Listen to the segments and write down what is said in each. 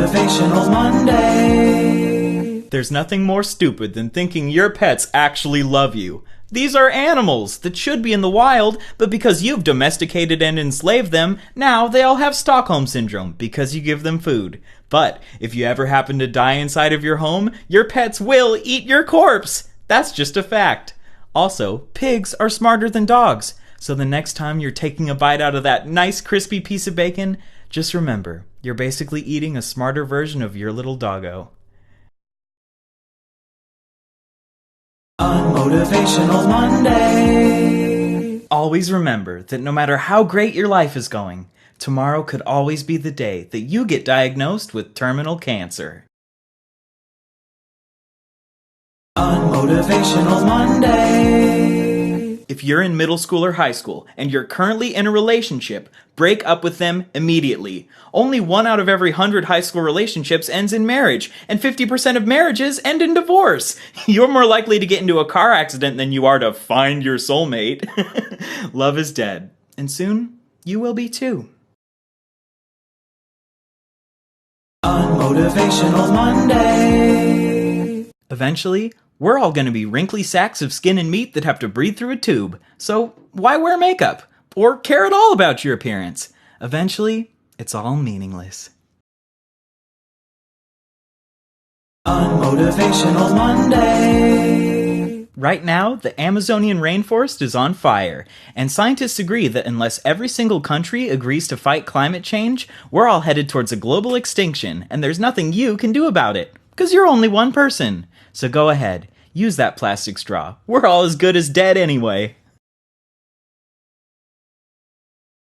Unmotivational Monday. There's nothing more stupid than thinking your pets actually love you. These are animals that should be in the wild, but because you've domesticated and enslaved them, now they all have Stockholm Syndrome because you give them food. But if you ever happen to die inside of your home, your pets will eat your corpse. That's just a fact. Also, pigs are smarter than dogs, so the next time you're taking a bite out of that nice crispy piece of bacon, just remember, you're basically eating a smarter version of your little doggo. Unmotivational Monday. Always remember that no matter how great your life is going, tomorrow could always be the day that you get diagnosed with terminal cancer. Unmotivational Monday. If you're in middle school or high school and you're currently in a relationship, break up with them immediately. Only 1 out of every 100 high school relationships ends in marriage, and 50% of marriages end in divorce. You're more likely to get into a car accident than you are to find your soulmate. Love is dead, and soon you will be too. Unmotivational Monday. Eventually, we're all going to be wrinkly sacks of skin and meat that have to breathe through a tube. So why wear makeup? Or care at all about your appearance? Eventually, it's all meaningless. Unmotivational Monday. Right now, the Amazonian rainforest is on fire, and scientists agree that unless every single country agrees to fight climate change, we're all headed towards a global extinction, and there's nothing you can do about it, because you're only one person. So go ahead, use that plastic straw. We're all as good as dead anyway.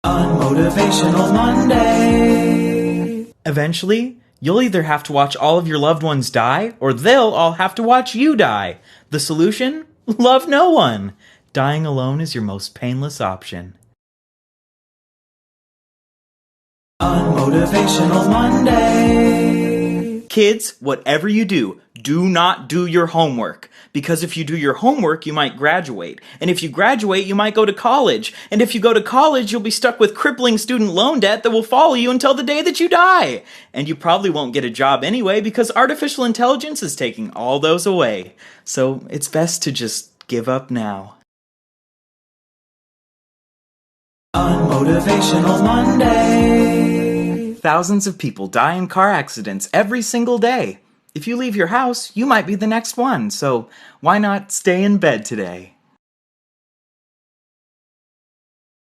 Unmotivational Monday. Eventually, you'll either have to watch all of your loved ones die, or they'll all have to watch you die. The solution? Love no one. Dying alone is your most painless option. Unmotivational Monday. Kids, whatever you do not do your homework. Because if you do your homework, you might graduate. And if you graduate, you might go to college. And if you go to college, you'll be stuck with crippling student loan debt that will follow you until the day that you die. And you probably won't get a job anyway because artificial intelligence is taking all those away. So it's best to just give up now. Unmotivational Monday. Thousands of people die in car accidents every single day. If you leave your house, you might be the next one, so why not stay in bed today?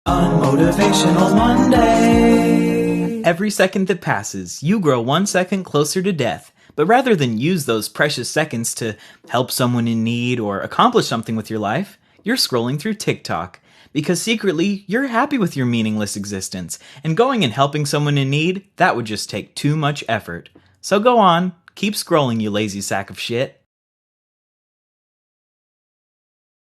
Unmotivational Monday. Every second that passes, you grow 1 second closer to death. But rather than use those precious seconds to help someone in need or accomplish something with your life, you're scrolling through TikTok. Because secretly, you're happy with your meaningless existence, and going and helping someone in need, that would just take too much effort. So go on. Keep scrolling, you lazy sack of shit.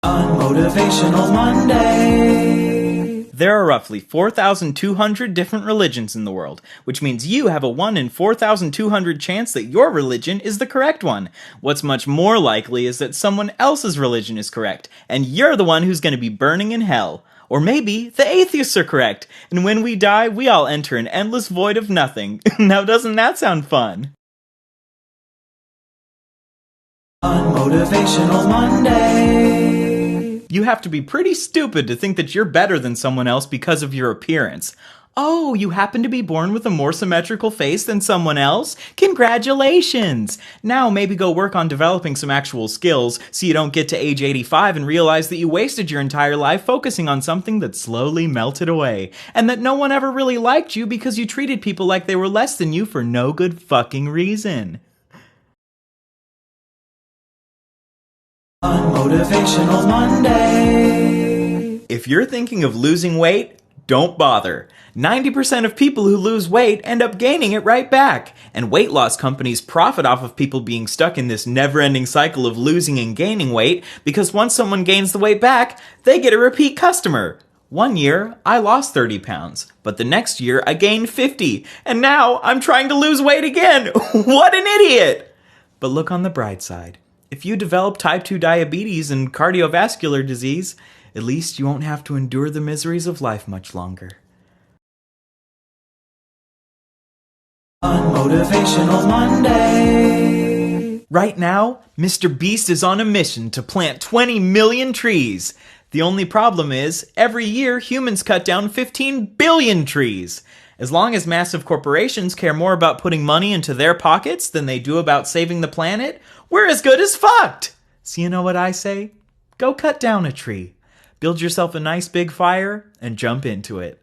Unmotivational Monday. There are roughly 4,200 different religions in the world, which means you have a 1 in 4,200 chance that your religion is the correct one. What's much more likely is that someone else's religion is correct, and you're the one who's going to be burning in hell. Or maybe the atheists are correct, and when we die, we all enter an endless void of nothing. Now doesn't that sound fun? Unmotivational Monday. You have to be pretty stupid to think that you're better than someone else because of your appearance. Oh, you happen to be born with a more symmetrical face than someone else? Congratulations! Now maybe go work on developing some actual skills so you don't get to age 85 and realize that you wasted your entire life focusing on something that slowly melted away, and that no one ever really liked you because you treated people like they were less than you for no good fucking reason. Unmotivational Monday. If you're thinking of losing weight, don't bother. 90% of people who lose weight end up gaining it right back. And weight loss companies profit off of people being stuck in this never-ending cycle of losing and gaining weight because once someone gains the weight back, they get a repeat customer. 1 year, I lost 30 pounds, but the next year I gained 50, and now I'm trying to lose weight again. What an idiot! But look on the bright side. If you develop type 2 diabetes and cardiovascular disease, at least you won't have to endure the miseries of life much longer. Unmotivational Monday. Right now, Mr. Beast is on a mission to plant 20 million trees. The only problem is, every year humans cut down 15 billion trees. As long as massive corporations care more about putting money into their pockets than they do about saving the planet, we're as good as fucked. So you know what I say? Go cut down a tree. Build yourself a nice big fire and jump into it.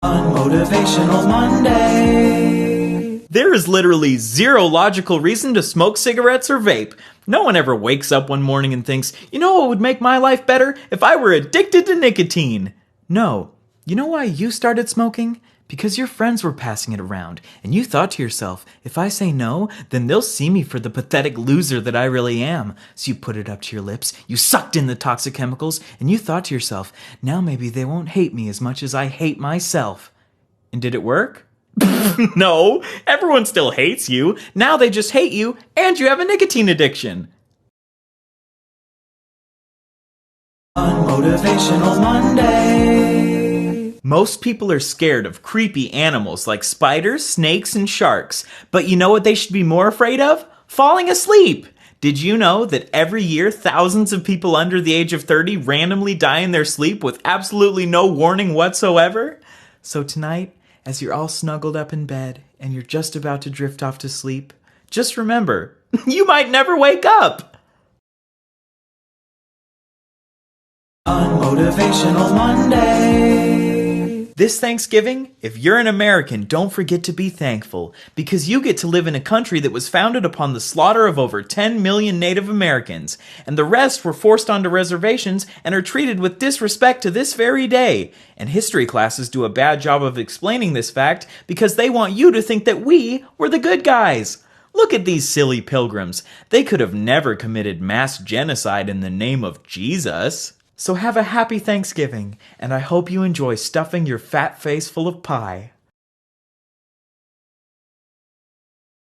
Unmotivational Monday. There is literally zero logical reason to smoke cigarettes or vape. No one ever wakes up one morning and thinks, you know what would make my life better if I were addicted to nicotine? No. You know why you started smoking? Because your friends were passing it around, and you thought to yourself, if I say no, then they'll see me for the pathetic loser that I really am. So you put it up to your lips, you sucked in the toxic chemicals, and you thought to yourself, now maybe they won't hate me as much as I hate myself. And did it work? No, everyone still hates you. Now they just hate you, and you have a nicotine addiction. Unmotivational Monday. Most people are scared of creepy animals like spiders, snakes, and sharks. But you know what they should be more afraid of? Falling asleep! Did you know that every year thousands of people under the age of 30 randomly die in their sleep with absolutely no warning whatsoever? So tonight, as you're all snuggled up in bed and you're just about to drift off to sleep, just remember, you might never wake up! Unmotivational Monday. This Thanksgiving, if you're an American, don't forget to be thankful, because you get to live in a country that was founded upon the slaughter of over 10 million Native Americans, and the rest were forced onto reservations and are treated with disrespect to this very day. And history classes do a bad job of explaining this fact because they want you to think that we were the good guys. Look at these silly pilgrims. They could have never committed mass genocide in the name of Jesus. So have a happy Thanksgiving, and I hope you enjoy stuffing your fat face full of pie.